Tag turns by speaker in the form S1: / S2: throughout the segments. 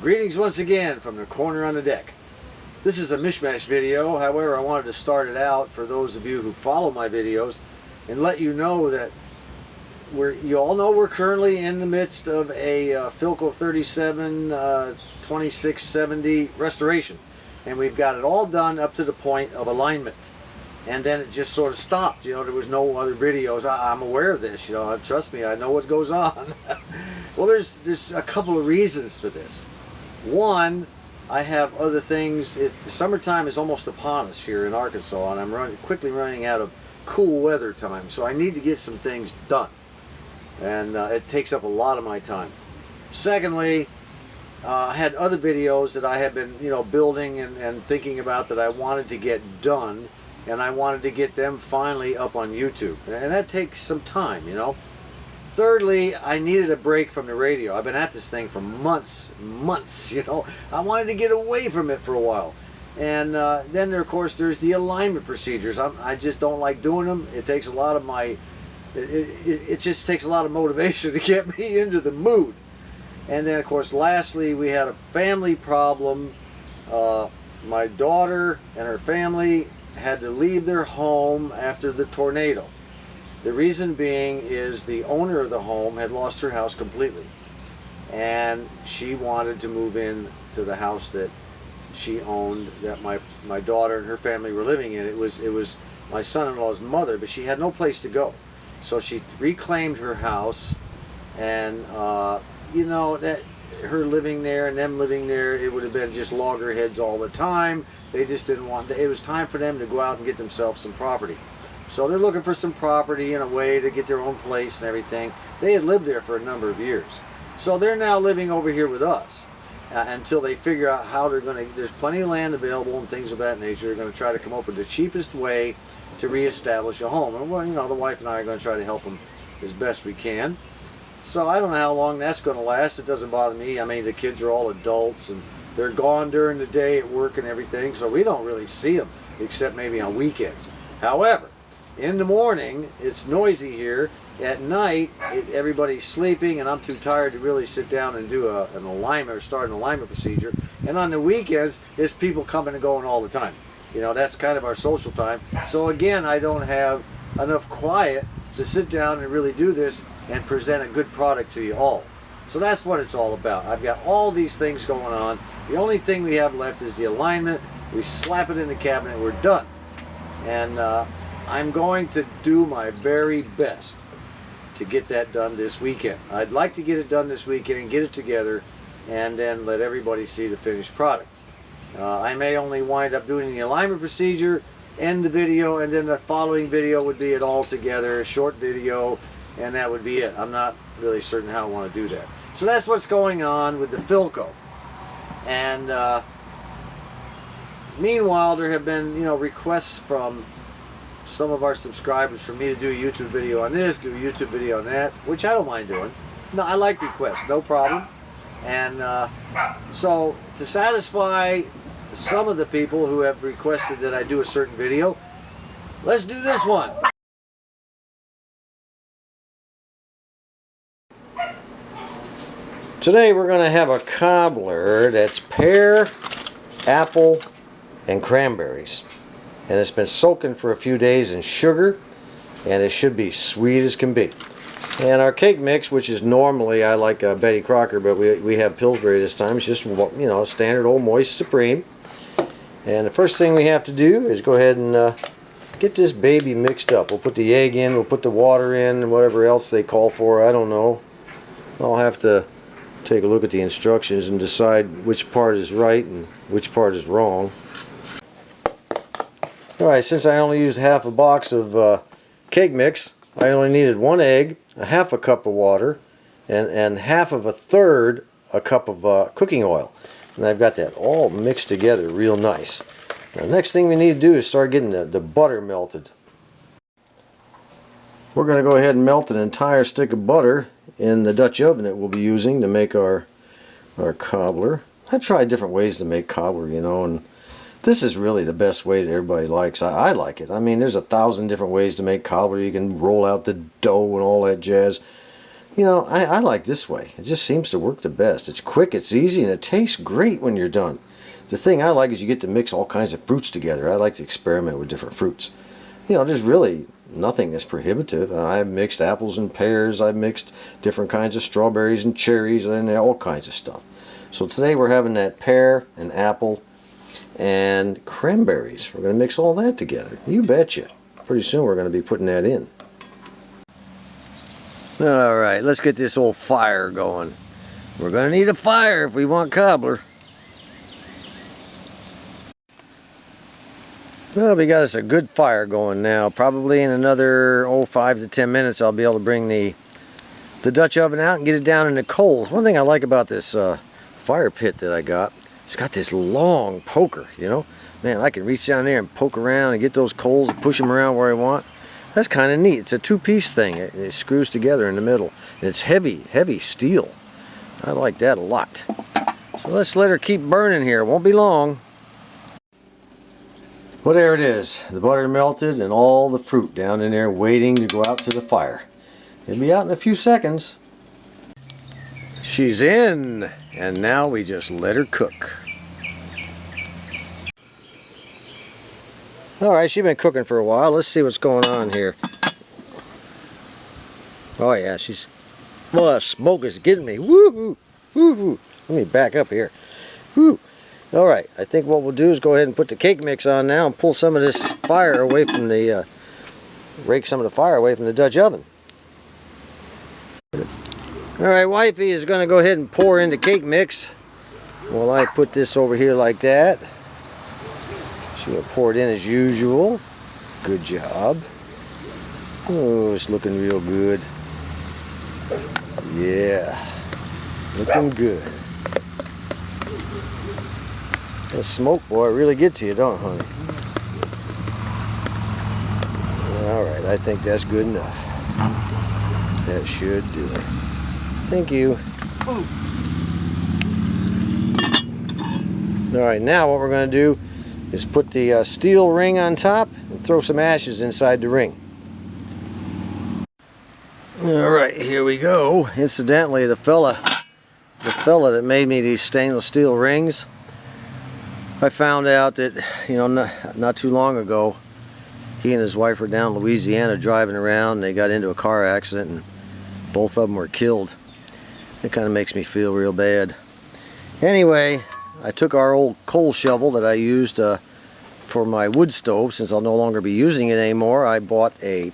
S1: Greetings once again from the corner on the deck. This is a Mish-Mash video. However, I wanted to start it out for those of you who follow my videos and let you know that you all know we're currently in the midst of a Philco 37 2670 restoration, and we've got it all done up to the point of alignment, and then it just sort of stopped. You know, there was no other videos. I'm aware of this, you know, trust me, I know what goes on. Well, there's a couple of reasons for this. One, I have other things. Summertime is almost upon us here in Arkansas, and I'm quickly running out of cool weather time, so I need to get some things done, and it takes up a lot of my time. Secondly, I had other videos that I have been, you know, building and thinking about that I wanted to get done, and I wanted to get them finally up on YouTube, and that takes some time, you know. Thirdly, I needed a break from the radio. I've been at this thing for months, you know. I wanted to get away from it for a while. And then, of course, there's the alignment procedures. I just don't like doing them. It takes a lot of it just takes a lot of motivation to get me into the mood. And then, of course, lastly, we had a family problem. My daughter and her family had to leave their home after the tornado. The reason being is the owner of the home had lost her house completely, and she wanted to move in to the house that she owned, that my daughter and her family were living in. It was my son-in-law's mother, but she had no place to go, so she reclaimed her house. And you know, that her living there and them living there, it would have been just loggerheads all the time. They just didn't want. It was time for them to go out and get themselves some property. So they're looking for some property in a way to get their own place and everything. They had lived there for a number of years. So they're now living over here with us until they figure out how they're going to, there's plenty of land available and things of that nature. They're going to try to come up with the cheapest way to reestablish a home. And well, you know, the wife and I are going to try to help them as best we can. So I don't know how long that's going to last. It doesn't bother me. I mean, the kids are all adults and they're gone during the day at work and everything, so we don't really see them except maybe on weekends. However, in the morning, it's noisy here. At night, everybody's sleeping, and I'm too tired to really sit down and do an alignment or start an alignment procedure. And on the weekends, it's people coming and going all the time. You know, that's kind of our social time. So again, I don't have enough quiet to sit down and really do this and present a good product to you all. So that's what it's all about. I've got all these things going on. The only thing we have left is the alignment. We slap it in the cabinet, we're done. And I'm going to do my very best to get that done this weekend. I'd like to get it done this weekend, get it together, and then let everybody see the finished product. I may only wind up doing the alignment procedure, end the video, and then the following video would be it all together, a short video, and that would be it. I'm not really certain how I want to do that. So that's what's going on with the Philco. And meanwhile, there have been, you know, requests from some of our subscribers for me to do a YouTube video on this, do a YouTube video on that, which I don't mind doing. No, I like requests, no problem. And so to satisfy some of the people who have requested that I do a certain video, let's do this one. Today we're going to have a cobbler that's pear, apple, and cranberries. And it's been soaking for a few days in sugar, and it should be sweet as can be. And our cake mix, which is normally, I like Betty Crocker, but we have Pillsbury this time. It's just, you know, standard old Moist Supreme. And the first thing we have to do is go ahead and get this baby mixed up. We'll put the egg in, we'll put the water in, and whatever else they call for, I don't know. I'll have to take a look at the instructions and decide which part is right and which part is wrong. Alright, since I only used half a box of cake mix, I only needed 1 egg, a half a cup of water, and half of a third a cup of cooking oil. And I've got that all mixed together real nice. Now, the next thing we need to do is start getting the butter melted. We're going to go ahead and melt an entire stick of butter in the Dutch oven that we'll be using to make our cobbler. I've tried different ways to make cobbler, you know, and this is really the best way that everybody likes. I like it. I mean, there's 1,000 different ways to make cobbler. You can roll out the dough and all that jazz. You know, I like this way. It just seems to work the best. It's quick, it's easy, and it tastes great when you're done. The thing I like is you get to mix all kinds of fruits together. I like to experiment with different fruits. You know, there's really nothing that's prohibitive. I've mixed apples and pears. I've mixed different kinds of strawberries and cherries and all kinds of stuff. So today we're having that pear and apple and cranberries. We're going to mix all that together. You betcha. Pretty soon we're going to be putting that in. Alright, let's get this old fire going. We're going to need a fire if we want cobbler. Well, we got us a good fire going now. Probably in another 5 to 10 minutes I'll be able to bring the Dutch oven out and get it down in the coals. One thing I like about this fire pit that I got, it's got this long poker, you know. Man, I can reach down there and poke around and get those coals and push them around where I want. That's kind of neat. It's a two-piece thing. It screws together in the middle. And it's heavy, heavy steel. I like that a lot. So let's let her keep burning here. It won't be long. Well, there it is. The butter melted and all the fruit down in there waiting to go out to the fire. It'll be out in a few seconds. She's in. And now we just let her cook. Alright, she's been cooking for a while. Let's see what's going on here. Oh yeah, well, the smoke is getting me. Woo-hoo! Woo-hoo! Let me back up here. Woo! Alright, I think what we'll do is go ahead and put the cake mix on now and pull some of this fire away from the, rake some of the fire away from the Dutch oven. Alright, wifey is going to go ahead and pour in the cake mix while I put this over here like that. She's going to pour it in as usual. Good job. Oh, it's looking real good. Yeah. Looking good. That smoke, boy, really gets to you, don't it, honey? Alright, I think that's good enough. That should do it. Thank you. Alright, now what we're going to do is put the steel ring on top and throw some ashes inside the ring. Alright, here we go. Incidentally, the fella that made me these stainless steel rings, I found out that, you know, not too long ago, he and his wife were down in Louisiana driving around and they got into a car accident and both of them were killed. It kind of makes me feel real bad. Anyway, I took our old coal shovel that I used for my wood stove. Since I'll no longer be using it anymore, I bought a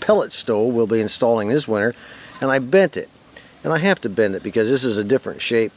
S1: pellet stove we'll be installing this winter, and I bent it. And I have to bend it because this is a different shape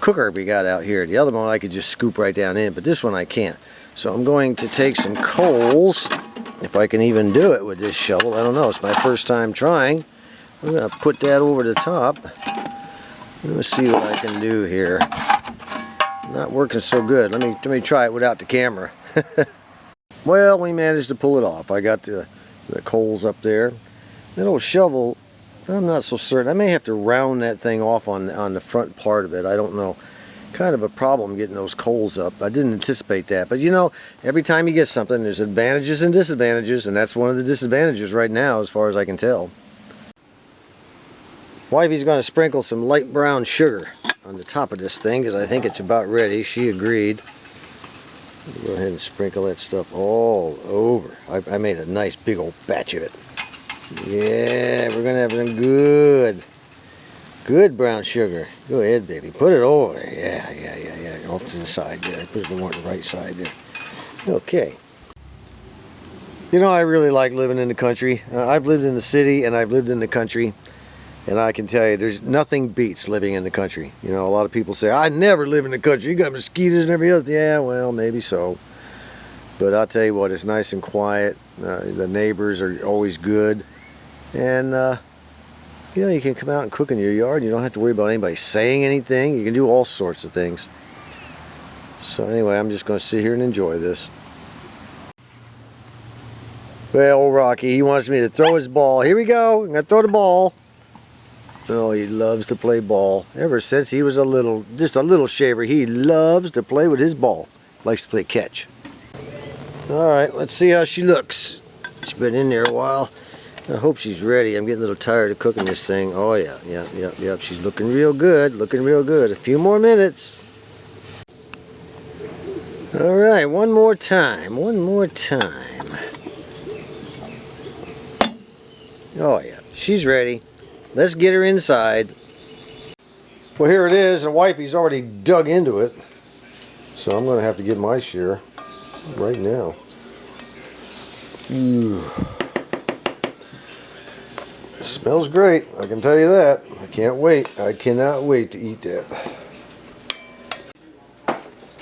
S1: cooker we got out here. The other one I could just scoop right down in, but this one I can't. So I'm going to take some coals, if I can even do it with this shovel. I don't know, it's my first time trying. I'm going to put that over the top. Let's see what I can do here. Not working so good. Let me try it without the camera. Well, we managed to pull it off. I got the coals up there. That old shovel, I'm not so certain. I may have to round that thing off on the front part of it. I don't know. Kind of a problem getting those coals up. I didn't anticipate that. But you know, every time you get something, there's advantages and disadvantages, and that's one of the disadvantages right now as far as I can tell. Wifey's going to sprinkle some light brown sugar on the top of this thing because I think it's about ready. She agreed. Go ahead and sprinkle that stuff all over. I made a nice big old batch of it. Yeah, we're going to have some good brown sugar. Go ahead, baby. Put it over there. Yeah. Off to the side there. Put it more on the right side there. Okay. You know, I really like living in the country. I've lived in the city and I've lived in the country. And I can tell you, there's nothing beats living in the country. You know, a lot of people say, I never live in the country. You got mosquitoes and everything else. Yeah, well, maybe so. But I'll tell you what, it's nice and quiet. The neighbors are always good. And, you know, you can come out and cook in your yard. You don't have to worry about anybody saying anything. You can do all sorts of things. So anyway, I'm just going to sit here and enjoy this. Well, old Rocky, he wants me to throw his ball. Here we go. I'm going to throw the ball. Oh, he loves to play ball. Ever since he was just a little shaver, he loves to play with his ball. Likes to play catch. All right, let's see how she looks. She's been in there a while. I hope she's ready. I'm getting a little tired of cooking this thing. Oh yeah, yep. She's looking real good, looking real good. A few more minutes. All right, one more time. Oh yeah, she's ready. Let's get her inside. Well, here it is, and Wifey's already dug into it. So I'm gonna have to get my share right now. Ooh. Smells great, I can tell you that. I can't wait. I cannot wait to eat that.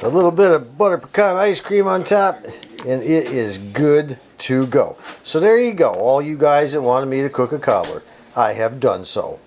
S1: A little bit of butter pecan ice cream on top, and it is good to go. So there you go, all you guys that wanted me to cook a cobbler. I have done so.